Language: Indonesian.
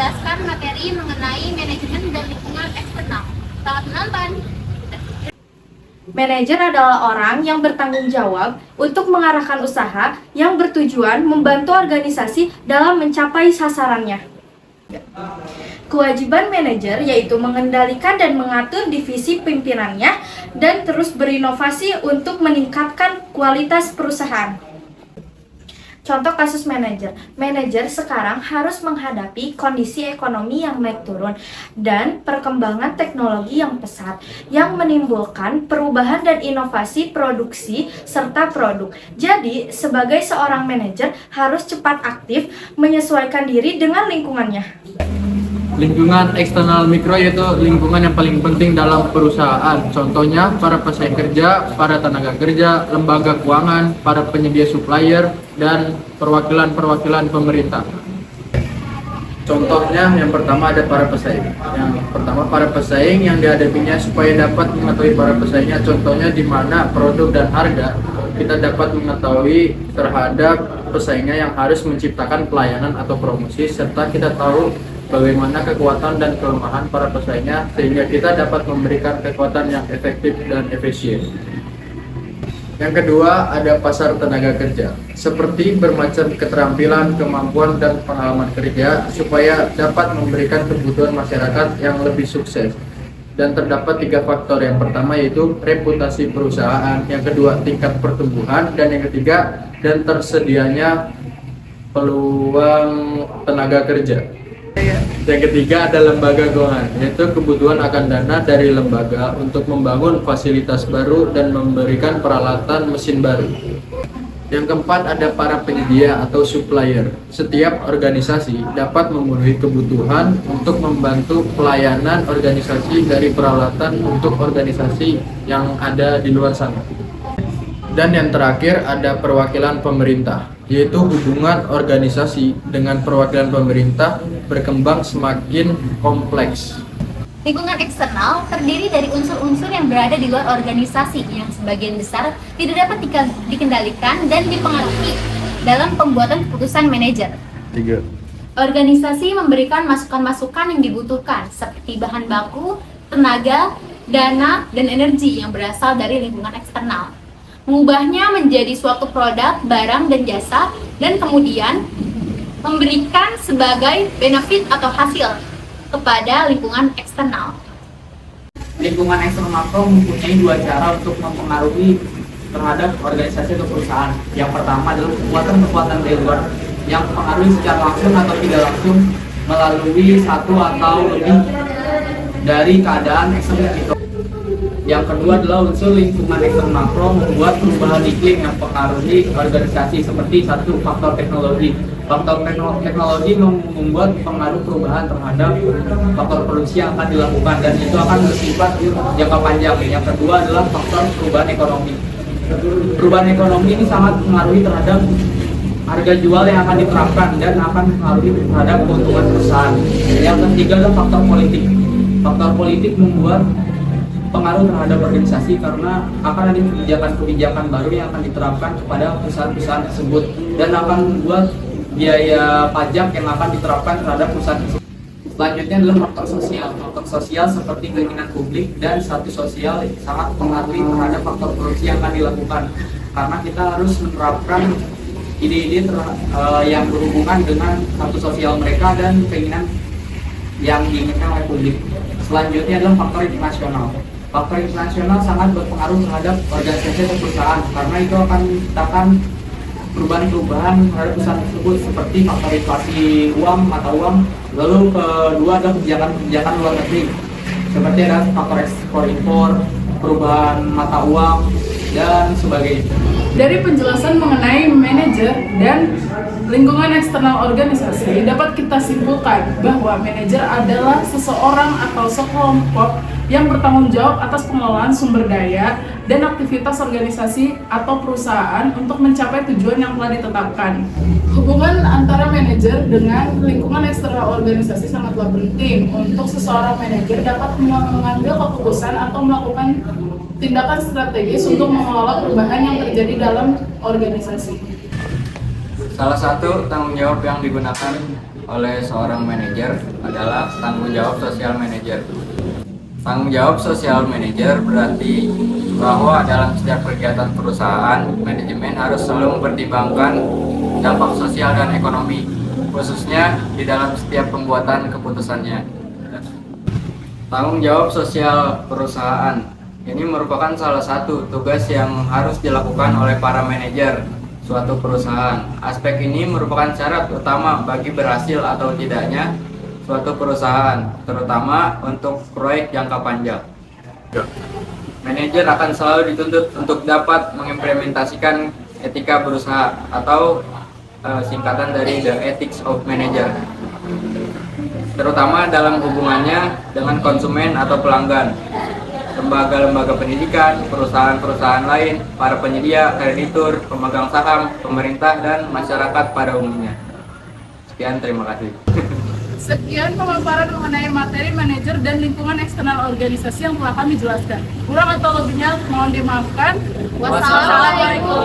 menjelaskan materi mengenai manajemen dan lingkungan eksternal. Selamat menonton! Manajer adalah orang yang bertanggung jawab untuk mengarahkan usaha yang bertujuan membantu organisasi dalam mencapai sasarannya. Kewajiban manajer yaitu mengendalikan dan mengatur divisi pimpinannya dan terus berinovasi untuk meningkatkan kualitas perusahaan. Contoh kasus manajer. Manajer sekarang harus menghadapi kondisi ekonomi yang naik turun dan perkembangan teknologi yang pesat yang menimbulkan perubahan dan inovasi produksi serta produk. Jadi, sebagai seorang manajer harus cepat aktif menyesuaikan diri dengan lingkungannya. Lingkungan eksternal mikro yaitu lingkungan yang paling penting dalam perusahaan. Contohnya para pesaing kerja, para tenaga kerja, lembaga keuangan, para penyedia supplier, dan perwakilan-perwakilan pemerintah. Contohnya yang pertama ada para pesaing. Yang pertama para pesaing yang dihadapinya supaya dapat mengetahui para pesaingnya. Contohnya di mana produk dan harga kita dapat mengetahui terhadap pesaingnya yang harus menciptakan pelayanan atau promosi serta kita tahu bagaimana kekuatan dan kelemahan para pesaingnya sehingga kita dapat memberikan kekuatan yang efektif dan efisien. Yang kedua ada pasar tenaga kerja, seperti bermacam keterampilan, kemampuan, dan pengalaman kerja supaya dapat memberikan kebutuhan masyarakat yang lebih sukses. Dan terdapat 3 faktor, yang pertama yaitu reputasi perusahaan, yang kedua tingkat pertumbuhan, dan yang ketiga dan tersedianya peluang tenaga kerja. Yang ketiga ada lembaga keuangan, yaitu kebutuhan akan dana dari lembaga untuk membangun fasilitas baru dan memberikan peralatan mesin baru. Yang keempat ada para penyedia atau supplier. Setiap organisasi dapat memenuhi kebutuhan untuk membantu pelayanan organisasi dari peralatan untuk organisasi yang ada di luar sana. Dan yang terakhir ada perwakilan pemerintah, yaitu hubungan organisasi dengan perwakilan pemerintah berkembang semakin kompleks. Lingkungan eksternal terdiri dari unsur-unsur yang berada di luar organisasi yang sebagian besar tidak dapat dikendalikan dan dipengaruhi dalam pembuatan keputusan manajer. 3. Organisasi memberikan masukan-masukan yang dibutuhkan seperti bahan baku, tenaga, dana, dan energi yang berasal dari lingkungan eksternal. Mengubahnya menjadi suatu produk, barang, dan jasa, dan kemudian memberikan sebagai benefit atau hasil kepada lingkungan eksternal. Lingkungan eksternal makro mempunyai 2 cara untuk mempengaruhi terhadap organisasi atau perusahaan. Yang pertama adalah kekuatan-kekuatan dari luar yang mempengaruhi secara langsung atau tidak langsung melalui satu atau lebih dari keadaan eksternal mikro. Yang kedua adalah unsur lingkungan eksternal makro membuat perubahan iklim yang mempengaruhi organisasi seperti satu faktor teknologi. Faktor teknologi membuat pengaruh perubahan terhadap faktor produksi yang akan dilakukan dan itu akan bersifat jangka panjang. Yang kedua adalah faktor perubahan ekonomi. Perubahan ekonomi ini sangat mempengaruhi terhadap harga jual yang akan diterapkan dan akan mempengaruhi terhadap keuntungan perusahaan. Yang ketiga adalah faktor politik. Faktor politik membuat pengaruh terhadap organisasi karena akan ada kebijakan-kebijakan baru yang akan diterapkan kepada perusahaan-perusahaan tersebut dan akan membuat biaya pajak yang akan diterapkan terhadap perusahaan tersebut. Selanjutnya adalah faktor sosial. Faktor sosial seperti keinginan publik dan status sosial sangat mempengaruhi terhadap faktor produksi yang akan dilakukan karena kita harus menerapkan ide-ide yang berhubungan dengan status sosial mereka dan keinginan yang diinginkan oleh publik. Selanjutnya adalah faktor internasional. Faktor internasional sangat berpengaruh terhadap organisasi atau perusahaan karena itu akan menciptakan perubahan-perubahan terhadap perusahaan tersebut seperti faktor inflasi uang, mata uang. Lalu kedua adalah kebijakan luar negeri seperti ada faktor ekspor impor, perubahan mata uang, dan sebagainya. Dari penjelasan mengenai manajer dan lingkungan eksternal organisasi, dapat kita simpulkan bahwa manajer adalah seseorang atau sekelompok yang bertanggung jawab atas pengelolaan sumber daya dan aktivitas organisasi atau perusahaan untuk mencapai tujuan yang telah ditetapkan. Hubungan antara manajer dengan lingkungan eksternal organisasi sangatlah penting untuk seseorang manajer dapat mengambil keputusan atau melakukan tindakan strategis untuk mengelola perubahan yang terjadi dalam organisasi. Salah satu tanggung jawab yang digunakan oleh seorang manajer adalah tanggung jawab sosial manajer. Tanggung jawab sosial manajer berarti bahwa dalam setiap kegiatan perusahaan, manajemen harus selalu mempertimbangkan dampak sosial dan ekonomi, khususnya di dalam setiap pembuatan keputusannya. Tanggung jawab sosial perusahaan ini merupakan salah satu tugas yang harus dilakukan oleh para manajer suatu perusahaan. Aspek ini merupakan syarat utama bagi berhasil atau tidaknya suatu perusahaan, terutama untuk proyek jangka panjang. Manajer akan selalu dituntut untuk dapat mengimplementasikan etika berusaha atau singkatan dari The Ethics of Manager, terutama dalam hubungannya dengan konsumen atau pelanggan, lembaga-lembaga pendidikan, perusahaan-perusahaan lain, para penyedia, kreditur, pemegang saham, pemerintah, dan masyarakat pada umumnya. Sekian, terima kasih. Sekian pemaparan mengenai materi manajer dan lingkungan eksternal organisasi yang telah kami jelaskan. Kurang atau lebihnya mohon dimaafkan. Wassalamualaikum